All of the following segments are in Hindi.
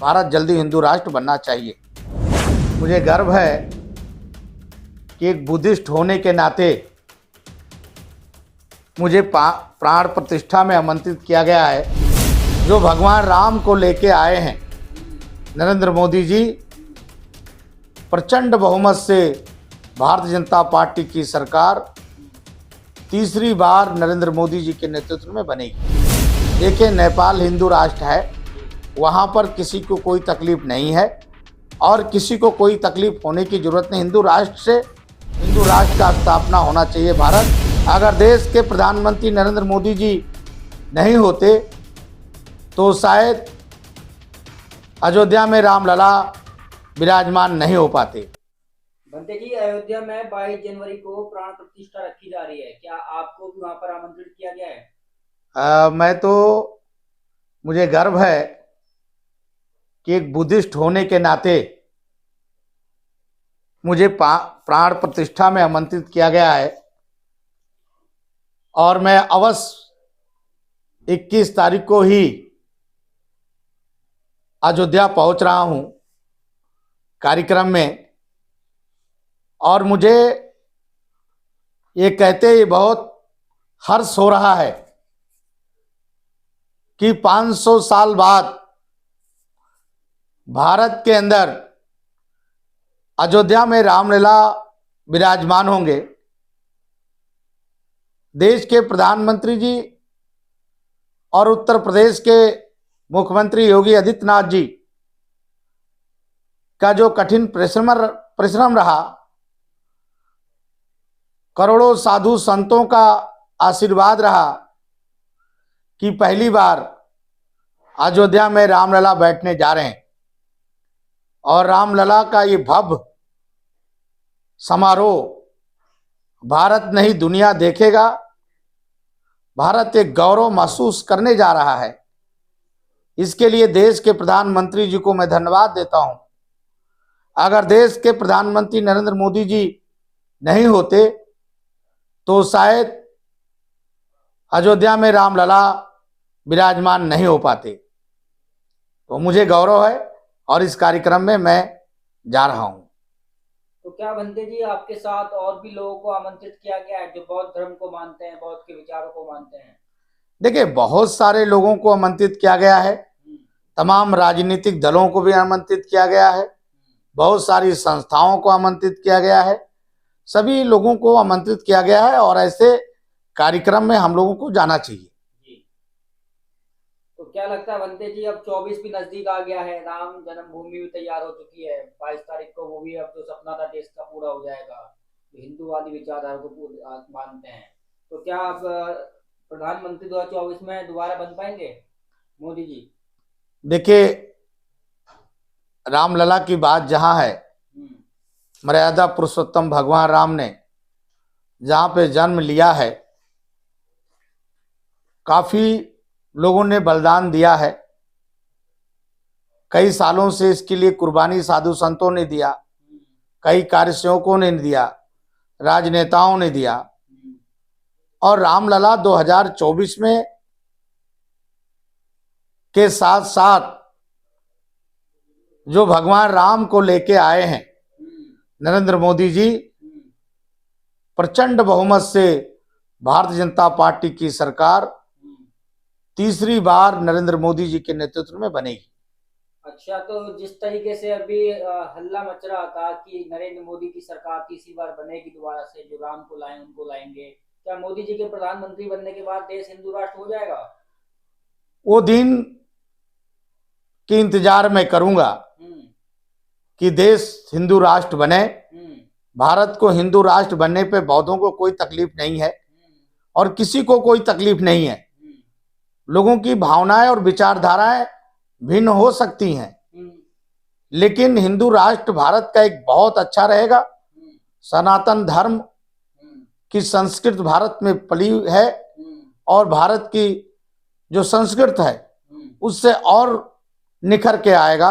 भारत जल्दी हिंदू राष्ट्र बनना चाहिए। मुझे गर्व है कि एक बुद्धिस्ट होने के नाते मुझे प्राण प्रतिष्ठा में आमंत्रित किया गया है। जो भगवान राम को लेके आए हैं नरेंद्र मोदी जी, प्रचंड बहुमत से भारतीय जनता पार्टी की सरकार तीसरी बार नरेंद्र मोदी जी के नेतृत्व में बनेगी। देखिए, नेपाल हिंदू राष्ट्र है, वहाँ पर किसी को कोई तकलीफ नहीं है और किसी को कोई तकलीफ होने की ज़रूरत नहीं। हिंदू राष्ट्र का स्थापना होना चाहिए भारत। अगर देश के प्रधानमंत्री नरेंद्र मोदी जी नहीं होते तो शायद अयोध्या में रामलला विराजमान नहीं हो पाते। बंते जी, अयोध्या में 22 जनवरी को प्राण प्रतिष्ठा रखी जा रही है, क्या आपको भी वहां पर आमंत्रित किया गया है? मुझे गर्व है कि एक बुद्धिस्ट होने के नाते मुझे प्राण प्रतिष्ठा में आमंत्रित किया गया है और मैं अवश्य 21 तारीख को ही अयोध्या पहुंच रहा हूं कार्यक्रम में। और मुझे ये कहते ही बहुत हर्ष हो रहा है कि 500 साल बाद भारत के अंदर अयोध्या में रामलला विराजमान होंगे। देश के प्रधानमंत्री जी और उत्तर प्रदेश के मुख्यमंत्री योगी आदित्यनाथ जी का जो कठिन परिश्रम रहा, करोड़ों साधु संतों का आशीर्वाद रहा कि पहली बार अयोध्या में रामलला बैठने जा रहे हैं और रामलला का ये भव्य समारोह भारत नहीं दुनिया देखेगा। भारत एक गौरव महसूस करने जा रहा है। इसके लिए देश के प्रधानमंत्री जी को मैं धन्यवाद देता हूं। अगर देश के प्रधानमंत्री नरेंद्र मोदी जी नहीं होते तो शायद अयोध्या में रामलला विराजमान नहीं हो पाते। तो मुझे गौरव है और इस कार्यक्रम में मैं जा रहा हूं। तो क्या बंते जी, आपके साथ और भी लोगों को आमंत्रित किया गया है जो बौद्ध धर्म को मानते हैं, बौद्ध के विचारों को मानते हैं? देखिए, बहुत सारे लोगों को आमंत्रित किया गया है। तमाम राजनीतिक दलों को भी आमंत्रित किया गया है, बहुत सारी संस्थाओं को आमंत्रित किया गया है, सभी लोगों को आमंत्रित किया गया है और ऐसे कार्यक्रम में हम लोगों को जाना चाहिए। तो क्या लगता है बंते जी, अब 24 भी नजदीक आ गया है, राम जन्मभूमि भी तैयार हो चुकी है, 22 तारीख को वो भी अब जो सपना था देश का पूरा हो जाएगा, हिंदूवादी विचारधारा को मानते हैं, तो क्या आप प्रधानमंत्री 2024 में दोबारा बन पाएंगे मोदी जी? देखिए, रामलला की बात जहां है, मर्यादा पुरुषोत्तम भगवान राम ने जहां पे जन्म लिया है, काफी लोगों ने बलिदान दिया है। कई सालों से इसके लिए कुर्बानी साधु संतों ने दिया, कई कार्यसेवकों ने दिया, राजनेताओं ने दिया। और रामलला 2024 में के साथ साथ जो भगवान राम को लेके आए हैं नरेंद्र मोदी जी, प्रचंड बहुमत से भारतीय जनता पार्टी की सरकार तीसरी बार नरेंद्र मोदी जी के नेतृत्व में बनेगी। अच्छा, तो जिस तरीके से अभी हल्ला मच रहा था कि नरेंद्र मोदी की सरकार तीसरी बार बनेगी दोबारा से, जो राम को लाए उनको लाएंगे, क्या मोदी जी के प्रधानमंत्री बनने के बाद देश हिंदू राष्ट्र हो जाएगा? वो दिन के इंतजार मैं करूंगा कि देश हिंदू राष्ट्र बने। भारत को हिंदू राष्ट्र बनने पे बौद्धों को कोई तकलीफ नहीं है और किसी को कोई तकलीफ नहीं है। लोगों की भावनाएं और विचारधाराएं भिन्न हो सकती हैं, लेकिन हिंदू राष्ट्र भारत का एक बहुत अच्छा रहेगा। सनातन धर्म की संस्कृति भारत में पली है और भारत की जो संस्कृति है उससे और निखर के आएगा।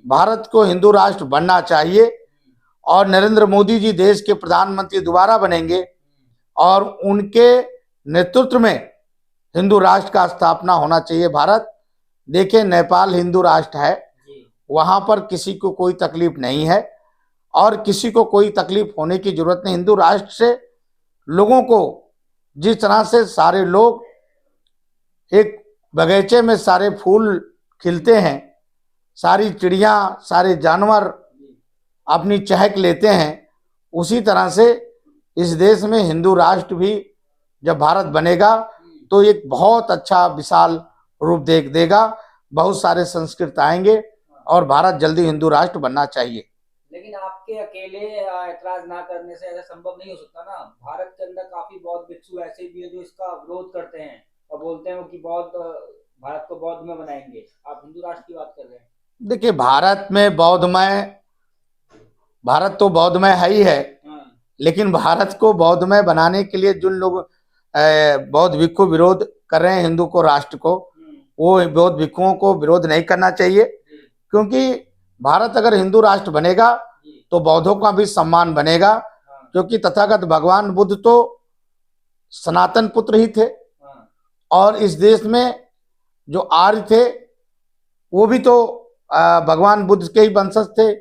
भारत को हिंदू राष्ट्र बनना चाहिए और नरेंद्र मोदी जी देश के प्रधानमंत्री दोबारा बनेंगे और उनके नेतृत्व में हिंदू राष्ट्र का स्थापना होना चाहिए भारत। देखिए, नेपाल हिंदू राष्ट्र है वहां पर किसी को कोई तकलीफ नहीं है और किसी को कोई तकलीफ होने की जरूरत नहीं। हिंदू राष्ट्र से लोगों को जिस तरह से सारे लोग एक बगीचे में सारे फूल खिलते हैं, सारी चिड़िया सारे जानवर अपनी चहक लेते हैं, उसी तरह से इस देश में हिंदू राष्ट्र भी जब भारत बनेगा तो एक बहुत अच्छा विशाल रूप देगा। बहुत सारे संस्कृत आएंगे और भारत जल्दी हिंदू राष्ट्र बनना चाहिए। लेकिन आपके अकेले ऐतराज ना करने से ऐसा संभव नहीं हो सकता ना। भारत के अंदर काफी बौद्ध भिक्षु ऐसे भी हैं जो इसका विरोध करते हैं और बोलते हैं कि भारत को बौद्ध में बनाएंगे। आप हिंदू राष्ट्र की बात कर रहे हैं। देखिए, भारत तो बौद्धमय है ही है, लेकिन भारत को बौद्धमय बनाने के लिए जिन लोग बौद्ध भिक्षु विरोध कर रहे हैं हिंदू को राष्ट्र को, वो बौद्ध भिक्षुओं को विरोध नहीं करना चाहिए, क्योंकि भारत अगर हिंदू राष्ट्र बनेगा तो बौद्धों का भी सम्मान बनेगा। क्योंकि तथागत भगवान बुद्ध तो सनातन पुत्र ही थे और इस देश में जो आर्य थे वो भी तो भगवान बुद्ध के ही वंशज थे।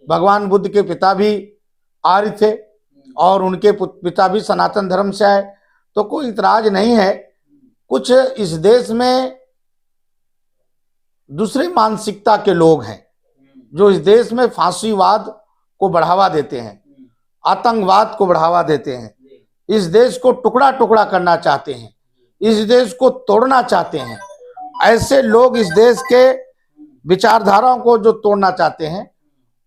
भगवान बुद्ध के पिता भी आर्य थे और उनके पिता भी सनातन धर्म से आए, तो कोई इतराज नहीं है। कुछ इस देश में दूसरे मानसिकता के लोग हैं जो इस देश में फांसीवाद को बढ़ावा देते हैं, आतंकवाद को बढ़ावा देते हैं, इस देश को टुकड़ा टुकड़ा करना चाहते हैं, इस देश को तोड़ना चाहते हैं। ऐसे लोग इस देश के विचारधाराओं को जो तोड़ना चाहते हैं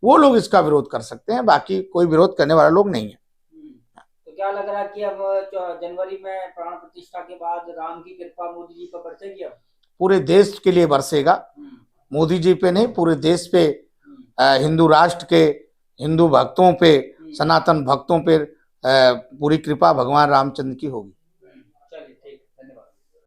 वो लोग इसका विरोध कर सकते हैं, बाकी कोई विरोध करने वाले लोग नहीं है। तो क्या लग रहा है कि अब जनवरी में प्राण प्रतिष्ठा के बाद राम की कृपा मोदी जी पर बरसेगी? अब पूरे देश के लिए बरसेगा, मोदी जी पे नहीं, पूरे देश पे, हिंदू राष्ट्र के हिंदू भक्तों पे, सनातन भक्तों पे पूरी कृपा भगवान रामचंद्र की होगी।